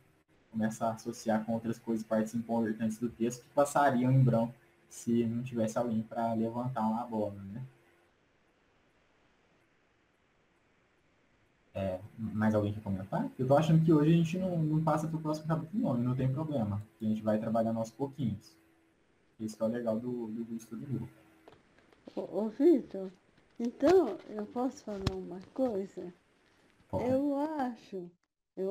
começa a associar com outras coisas, partes importantes do texto que passariam em branco se não tivesse alguém para levantar uma bola, né? Mais alguém quer comentar? Eu tô achando que hoje a gente não passa para o próximo capítulo não, e não tem problema. A gente vai trabalhar aos pouquinhos. Isso que é o legal do estudo do grupo. Ô Vitor, então eu posso falar uma coisa? Pode. Eu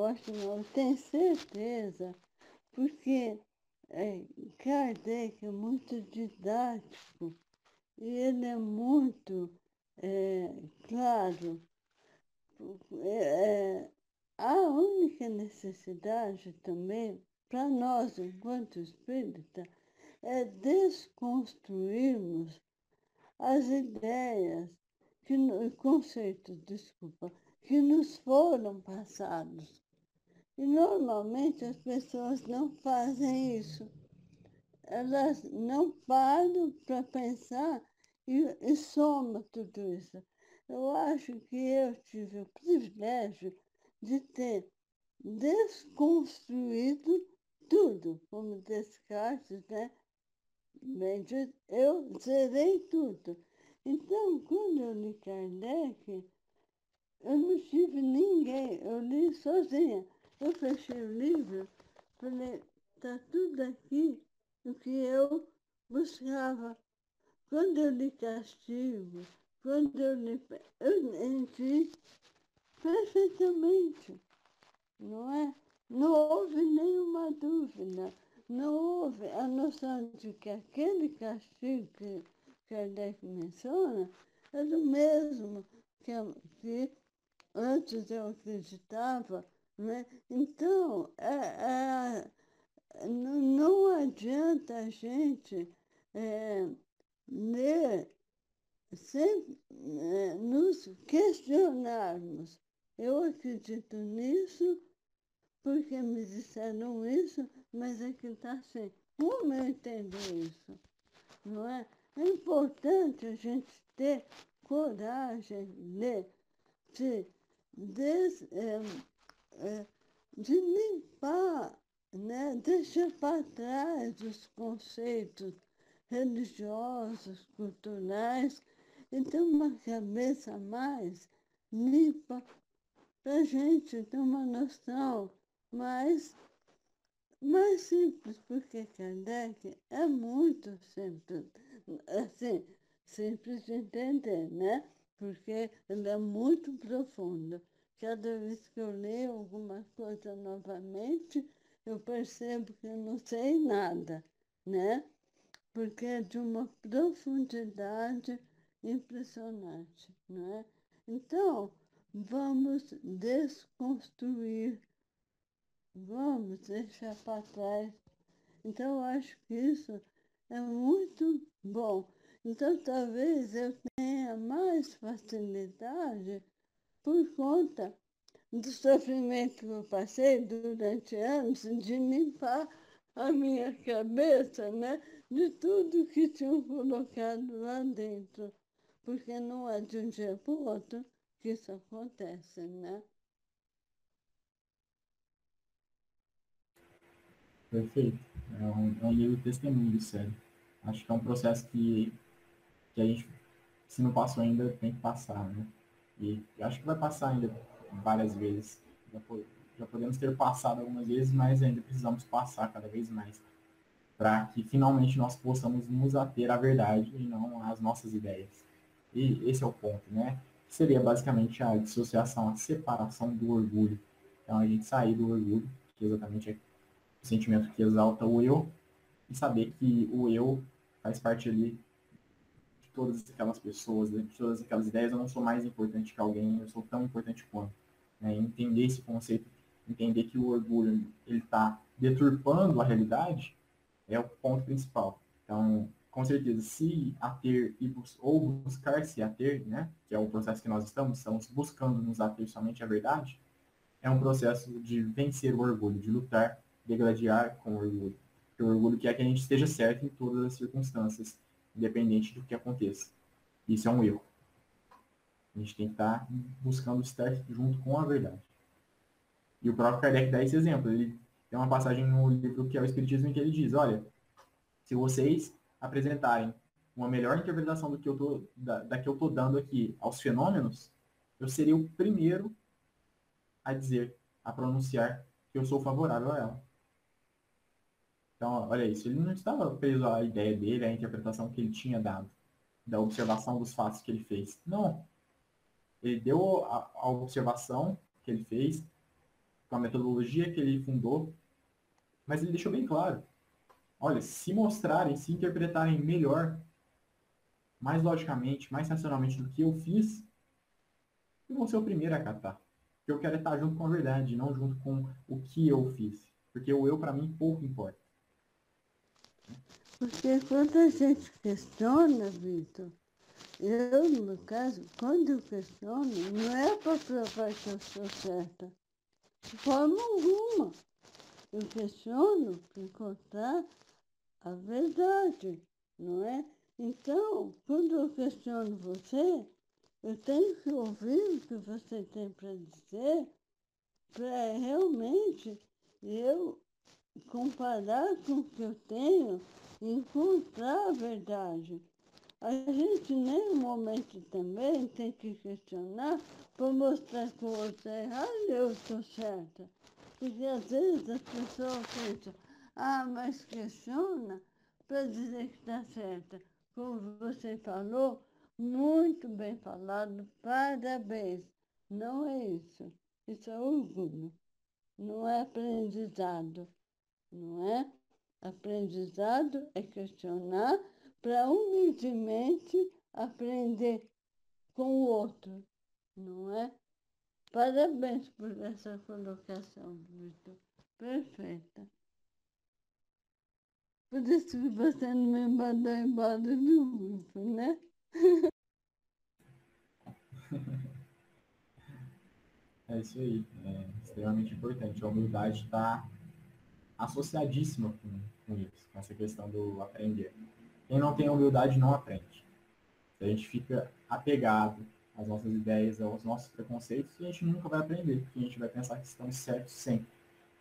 acho não, eu tenho certeza, porque Kardec é muito didático e ele é muito claro. A única necessidade também, para nós, enquanto espírita, é desconstruirmos as ideias, conceitos, desculpa, que nos foram passados. E normalmente as pessoas não fazem isso. elas não param para pensar e soma tudo isso. Eu acho que eu tive o privilégio de ter desconstruído tudo, como Descartes, né? Eu zerei tudo. Então, quando eu li Kardec, eu não tive ninguém, eu li sozinha. Eu fechei o livro, falei, está tudo aqui o que eu buscava. Quando eu li Castigo, quando eu entendi perfeitamente, não é? Não houve nenhuma dúvida, não houve a noção de que aquele castigo que Kardec menciona era o mesmo que antes eu acreditava, né? Então, não adianta a gente ler sem nos questionarmos. Eu acredito nisso porque me disseram isso, mas é que está assim. Como eu entendo isso? Não é? É importante a gente ter coragem de, des, eh, de limpar, né? Deixar para trás os conceitos religiosos, culturais, e ter uma cabeça mais limpa para a gente ter uma noção mais simples, porque Kardec é muito simples, assim, simples de entender, né? Porque ele é muito profundo. Cada vez que eu leio alguma coisa novamente, eu percebo que eu não sei nada, né? Porque é de uma profundidade impressionante, não é? Então, vamos desconstruir, vamos deixar para trás. Então, eu acho que isso é muito bom. Então, talvez eu tenha mais facilidade por conta do sofrimento que eu passei durante anos de limpar a minha cabeça, né? De tudo que tinham colocado lá dentro. Porque não é de um dia para o outro que isso acontece, né? Perfeito. É um livro testemunho, sério. Acho que é um processo que a gente, se não passou ainda, tem que passar, né? E acho que vai passar ainda várias vezes. Já podemos ter passado algumas vezes, mas ainda precisamos passar cada vez mais para que finalmente nós possamos nos ater à verdade e não às nossas ideias. E esse é o ponto, né? Seria basicamente a dissociação, a separação do orgulho. Então, a gente sair do orgulho, que exatamente é o sentimento que exalta o eu, e saber que o eu faz parte ali de todas aquelas pessoas, de todas aquelas ideias. Eu não sou mais importante que alguém, eu sou tão importante quanto. Né? Entender esse conceito, entender que o orgulho ele está deturpando a realidade, é o ponto principal. Então, com certeza, se ater ou buscar-se ater, né, que é o processo que nós estamos buscando nos ater somente à verdade, é um processo de vencer o orgulho, de lutar, degladiar com o orgulho. Porque o orgulho quer que a gente esteja certo em todas as circunstâncias, independente do que aconteça. Isso é um erro. A gente tem que estar buscando estar junto com a verdade. E o próprio Kardec dá esse exemplo. Ele tem uma passagem no livro que é o Espiritismo em que ele diz, olha, se vocês apresentarem uma melhor interpretação da que eu estou dando aqui aos fenômenos, eu serei o primeiro a dizer, a pronunciar que eu sou favorável a ela. Então, olha isso, ele não estava preso à ideia dele, à interpretação que ele tinha dado, da observação dos fatos que ele fez. Não. Ele deu a observação que ele fez, com a metodologia que ele fundou, mas ele deixou bem claro. Olha, se mostrarem, se interpretarem melhor, mais logicamente, mais racionalmente do que eu fiz, eu vou ser o primeiro a acatar. Porque eu quero estar junto com a verdade, não junto com o que eu fiz. Porque o eu, para mim, pouco importa. Porque quando a gente questiona, Vitor, eu, no caso, quando eu questiono, não é para provar que eu sou certa, de forma alguma. Eu questiono para encontrar a verdade, não é? Então, quando eu questiono você, eu tenho que ouvir o que você tem para dizer, para realmente eu comparar com o que eu tenho e encontrar a verdade. A gente, em nenhum momento também, tem que questionar para mostrar que o outro é errado e eu estou certa. Porque às vezes as pessoas pensam, mas questiona para dizer que está certa. Como você falou, muito bem falado, parabéns. Não é isso. Isso é orgulho, não é aprendizado, não é? Aprendizado é questionar para humildemente aprender com o outro, não é? Parabéns por essa colocação, Vitor. Perfeita. Por isso que você não me mandou embora do grupo, né? É isso aí. É extremamente importante. A humildade está associadíssima com isso, com essa questão do aprender. Quem não tem humildade não aprende. Se a gente fica apegado às nossas ideias, aos nossos preconceitos, a gente nunca vai aprender, porque a gente vai pensar que estamos certos sempre.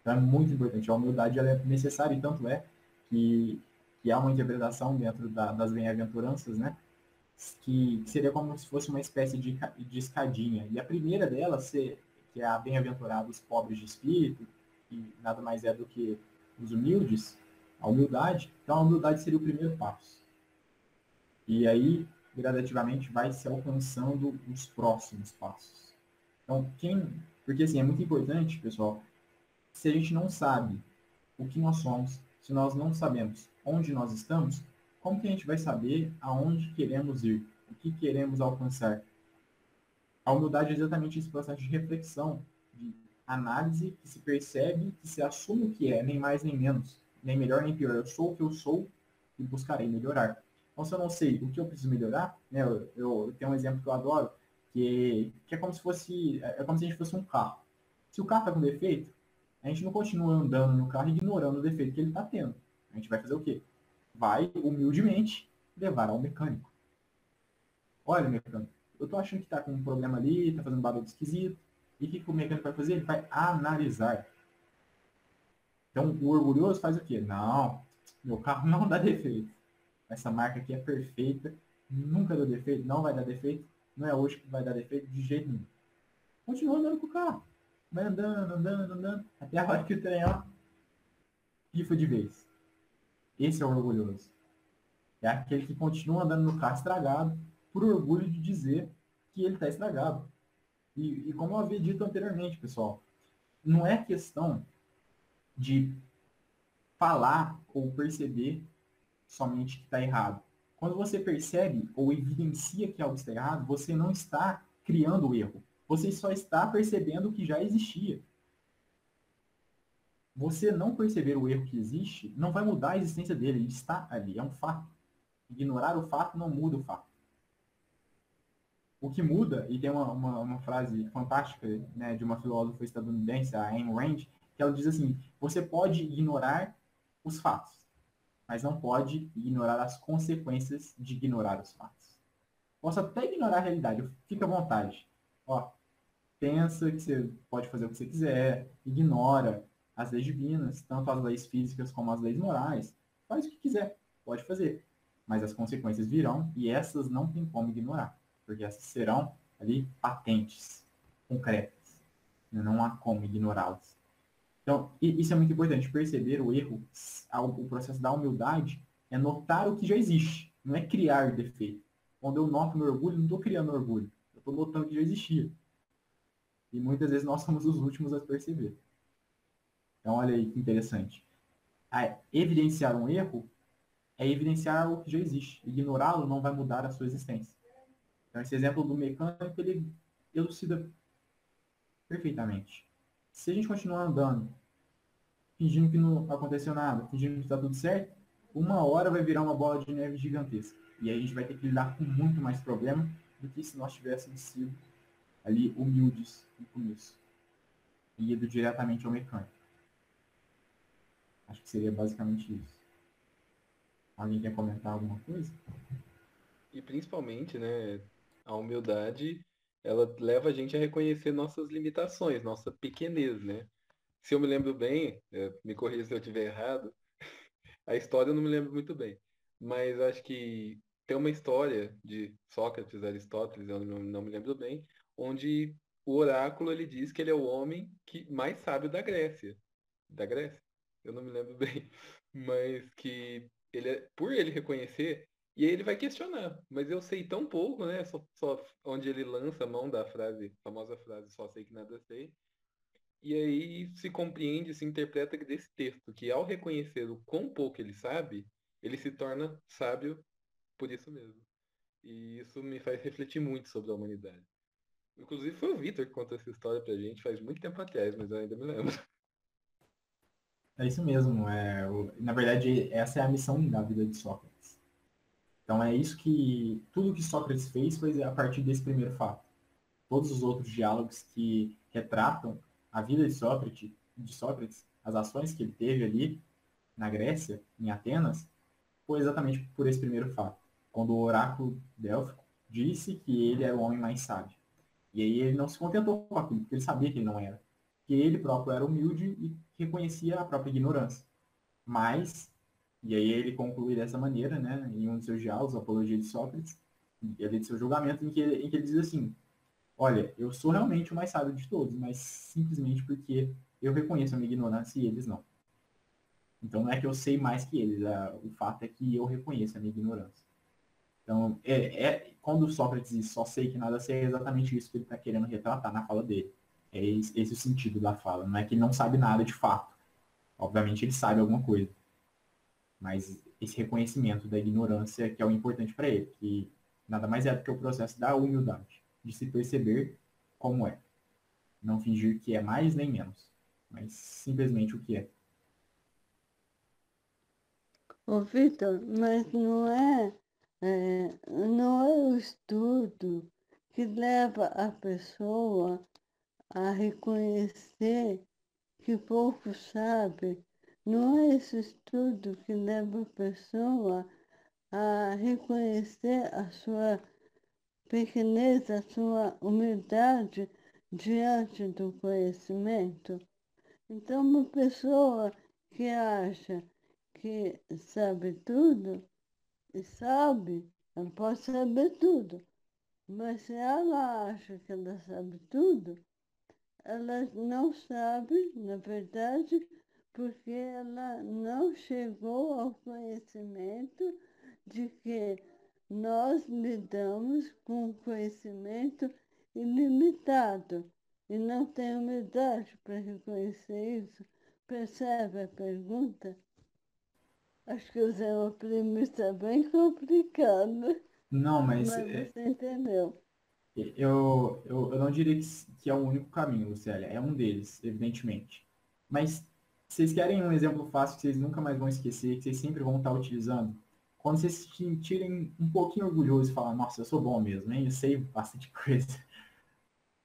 Então é muito importante. A humildade ela é necessária, e tanto é que há uma interpretação dentro das bem-aventuranças, né? Que seria como se fosse uma espécie de escadinha. E a primeira delas, que é a bem-aventurados pobres de espírito, que nada mais é do que os humildes, a humildade. Então a humildade seria o primeiro passo. E aí, gradativamente, vai se alcançando os próximos passos. Então, porque assim, é muito importante, pessoal, se a gente não sabe o que nós somos, se nós não sabemos onde nós estamos, como que a gente vai saber aonde queremos ir, o que queremos alcançar? A humildade é exatamente esse processo de reflexão, de análise, que se percebe, que se assume o que é, nem mais nem menos, nem melhor nem pior. Eu sou o que eu sou e buscarei melhorar. Então, se eu não sei o que eu preciso melhorar, né, eu tenho um exemplo que eu adoro, que é como se fosse, é como se a gente fosse um carro. Se o carro está com defeito, a gente não continua andando no carro ignorando o defeito que ele está tendo. A gente vai fazer o quê? Vai, humildemente, levar ao mecânico. Olha, mecânico, eu tô achando que tá com um problema ali, tá fazendo barulho esquisito. E o que o mecânico vai fazer? Ele vai analisar. Então, o orgulhoso faz o quê? Não, meu carro não dá defeito. Essa marca aqui é perfeita, nunca deu defeito, não vai dar defeito. Não é hoje que vai dar defeito de jeito nenhum. Continua andando com o carro. Vai andando, andando, andando, até a hora que o trem, ó, pifa de vez. Esse é o orgulhoso. É aquele que continua andando no carro estragado por orgulho de dizer que ele está estragado. E como eu havia dito anteriormente, pessoal, não é questão de falar ou perceber somente que está errado. Quando você percebe ou evidencia que algo está errado, você não está criando o erro. Você só está percebendo o que já existia. Você não perceber o erro que existe não vai mudar a existência dele. Ele está ali, é um fato. Ignorar o fato não muda o fato. O que muda, e tem uma frase fantástica, né, de uma filósofa estadunidense, a Ayn Rand, que ela diz assim: você pode ignorar os fatos, mas não pode ignorar as consequências de ignorar os fatos. Posso até ignorar a realidade, fica à vontade. Ó, pensa que você pode fazer o que você quiser, ignora as leis divinas, tanto as leis físicas como as leis morais. Faz o que quiser, pode fazer. Mas as consequências virão e essas não tem como ignorar, porque essas serão ali patentes, concretas. Não há como ignorá-las. Então, isso é muito importante, perceber o erro, o processo da humildade é notar o que já existe, não é criar defeito. Quando eu noto meu orgulho, não estou criando orgulho, eu estou notando que já existia. E muitas vezes nós somos os últimos a perceber. Então, olha aí que interessante. Evidenciar um erro é evidenciar o que já existe. Ignorá-lo não vai mudar a sua existência. Então, esse exemplo do mecânico, ele elucida perfeitamente. Se a gente continuar andando, fingindo que não aconteceu nada, fingindo que está tudo certo, uma hora vai virar uma bola de neve gigantesca. E aí a gente vai ter que lidar com muito mais problema do que se nós tivéssemos sido ali humildes no começo e ido diretamente ao mecânico. Acho que seria basicamente isso. Alguém quer comentar alguma coisa? E principalmente, né, a humildade, ela leva a gente a reconhecer nossas limitações, nossa pequenez, né? Se eu me lembro bem, me corrija se eu estiver errado, a história eu não me lembro muito bem, mas acho que tem uma história de Sócrates, Aristóteles, eu não me lembro bem, onde o oráculo ele diz que ele é o homem mais sábio da Grécia, eu não me lembro bem, mas que por ele reconhecer, e aí ele vai questionar, mas eu sei tão pouco, né? Só onde ele lança a mão da frase, famosa frase, só sei que nada sei. E aí se compreende, se interpreta desse texto, que ao reconhecer o quão pouco ele sabe, ele se torna sábio por isso mesmo. E isso me faz refletir muito sobre a humanidade. Inclusive foi o Vitor que contou essa história pra gente faz muito tempo atrás, mas eu ainda me lembro. É isso mesmo. Na verdade, essa é a missão da vida de Sócrates. Então é isso que tudo que Sócrates fez foi a partir desse primeiro fato. Todos os outros diálogos que retratam a vida de Sócrates, as ações que ele teve ali na Grécia, em Atenas, foi exatamente por esse primeiro fato. Quando o oráculo délfico disse que ele era o homem mais sábio. E aí ele não se contentou com aquilo, porque ele sabia que ele não era. Que ele próprio era humilde e reconhecia a própria ignorância. Mas, e aí ele conclui dessa maneira, né, em um de seus diálogos, a Apologia de Sócrates, ali de seu julgamento, em que ele diz assim: olha, eu sou realmente o mais sábio de todos, mas simplesmente porque eu reconheço a minha ignorância e eles não. Então não é que eu sei mais que eles, o fato é que eu reconheço a minha ignorância. Então, quando Sócrates diz só sei que nada sei, é exatamente isso que ele está querendo retratar na fala dele. É esse o sentido da fala. Não é que ele não sabe nada de fato. Obviamente ele sabe alguma coisa. Mas esse reconhecimento da ignorância que é o importante para ele, que nada mais é do que o processo da humildade, de se perceber como é. Não fingir que é mais nem menos, mas simplesmente o que é. Ô, Vitor, mas não é o estudo que leva a pessoa a reconhecer que pouco sabe. Não é esse estudo que leva a pessoa a reconhecer a sua pequenez, a sua humildade diante do conhecimento. Então, uma pessoa que acha que sabe tudo, e sabe, ela pode saber tudo, mas se ela acha que ela sabe tudo, ela não sabe, na verdade, porque ela não chegou ao conhecimento de que nós lidamos com conhecimento ilimitado e não tem humildade para reconhecer isso. Percebe a pergunta? Acho que usei uma premissa bem complicada, Não, mas mas você entendeu. eu não diria que é o único caminho, Lucélia. É um deles, evidentemente. Mas vocês querem um exemplo fácil que vocês nunca mais vão esquecer, que vocês sempre vão estar utilizando? Quando vocês se sentirem um pouquinho orgulhosos e falar, nossa, eu sou bom mesmo, hein? Eu sei bastante coisa.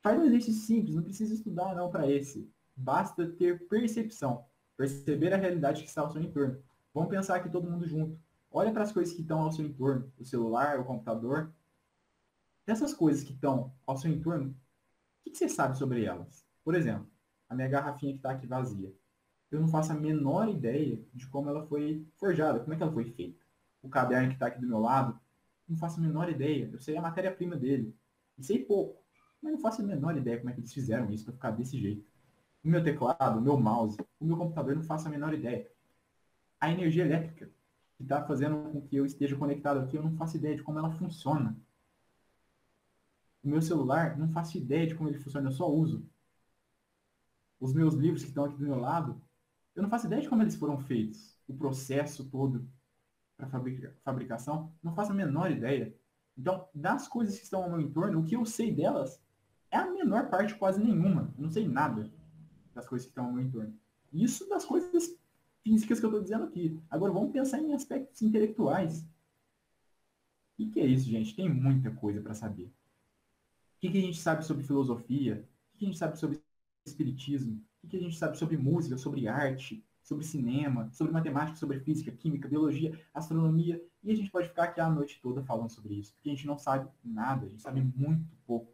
Faz um exercício simples, não precisa estudar não para esse. Basta ter percepção, perceber a realidade que está ao seu entorno. Vamos pensar aqui todo mundo junto. Olha para as coisas que estão ao seu entorno, o celular, o computador. Dessas coisas que estão ao seu entorno, o que você sabe sobre elas? Por exemplo, a minha garrafinha que está aqui vazia. Eu não faço a menor ideia de como ela foi forjada, como é que ela foi feita. O caderno que está aqui do meu lado, não faço a menor ideia. Eu sei a matéria-prima dele. E sei pouco, mas não faço a menor ideia como é que eles fizeram isso para ficar desse jeito. O meu teclado, o meu mouse, o meu computador, não faço a menor ideia. A energia elétrica que está fazendo com que eu esteja conectado aqui, eu não faço ideia de como ela funciona. O meu celular, não faço ideia de como ele funciona, eu só uso. Os meus livros que estão aqui do meu lado, eu não faço ideia de como eles foram feitos. O processo todo para fabricação, não faço a menor ideia. Então, das coisas que estão ao meu entorno, o que eu sei delas é a menor parte, quase nenhuma. Eu não sei nada das coisas que estão ao meu entorno. Isso das coisas físicas que eu estou dizendo aqui. Agora, vamos pensar em aspectos intelectuais. O que é isso, gente? Tem muita coisa para saber. O que a gente sabe sobre filosofia? O que a gente sabe sobre espiritismo? O que a gente sabe sobre música, sobre arte? sobre cinema, sobre matemática, sobre física, química, biologia, astronomia, e a gente pode ficar aqui a noite toda falando sobre isso, porque a gente não sabe nada, a gente sabe muito pouco.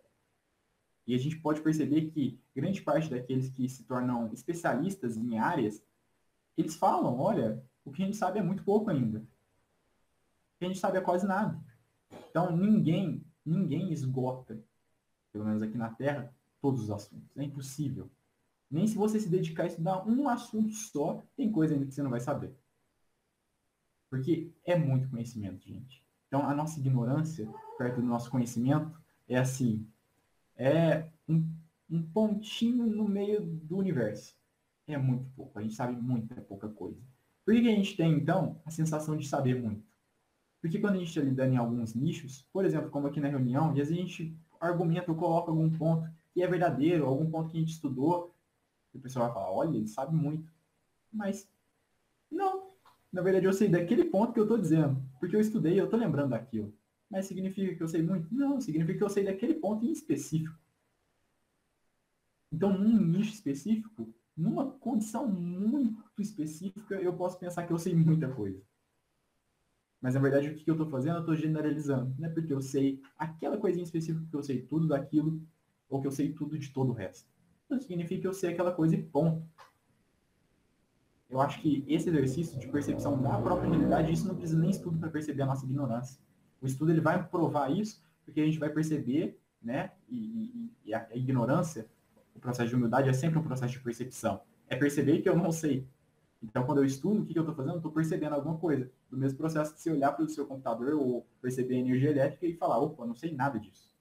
E a gente pode perceber que grande parte daqueles que se tornam especialistas em áreas, eles falam, olha, o que a gente sabe é muito pouco ainda. O que a gente sabe é quase nada. Então, ninguém esgota, pelo menos aqui na Terra, todos os assuntos. É impossível. Nem se você se dedicar a estudar um assunto só, tem coisa ainda que você não vai saber. Porque é muito conhecimento, gente. Então, a nossa ignorância, perto do nosso conhecimento, é assim, é um pontinho no meio do universo. É muito pouco. A gente sabe muita pouca coisa. Por que a gente tem, então, a sensação de saber muito? Porque quando a gente está lidando em alguns nichos, por exemplo, como aqui na reunião, e às vezes a gente argumenta ou coloca algum ponto que é verdadeiro, algum ponto que a gente estudou, e o pessoal vai falar, olha, ele sabe muito. Mas, não. Na verdade, eu sei daquele ponto que eu estou dizendo. Porque eu estudei e eu estou lembrando daquilo. Mas significa que eu sei muito? Não, significa que eu sei daquele ponto em específico. Então, num nicho específico, numa condição muito específica, eu posso pensar que eu sei muita coisa. Mas, na verdade, o que eu estou fazendo? Eu estou generalizando. Não é porque eu sei aquela coisinha específica que eu sei tudo daquilo, ou que eu sei tudo de todo o resto. Não significa que eu sei aquela coisa e ponto. Eu acho que esse exercício de percepção da própria realidade, isso não precisa nem estudo para perceber a nossa ignorância. O estudo ele vai provar isso, porque a gente vai perceber, né? E a ignorância, o processo de humildade é sempre um processo de percepção. É perceber que eu não sei. Então, quando eu estudo, o que eu estou fazendo? Eu estou percebendo alguma coisa. Do mesmo processo que você olhar para o seu computador ou perceber a energia elétrica e falar, opa, eu não sei nada disso.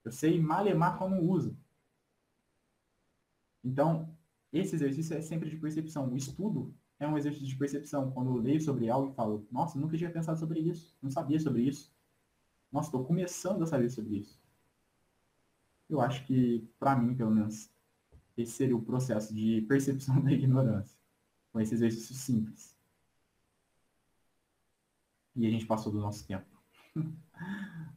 Eu sei malemar como usa. Então, esse exercício é sempre de percepção. O estudo é um exercício de percepção. Quando eu leio sobre algo e falo, nossa, nunca tinha pensado sobre isso. Não sabia sobre isso. Nossa, estou começando a saber sobre isso. Eu acho que, para mim, pelo menos, esse seria o processo de percepção da ignorância. Com esse exercício simples. E a gente passou do nosso tempo.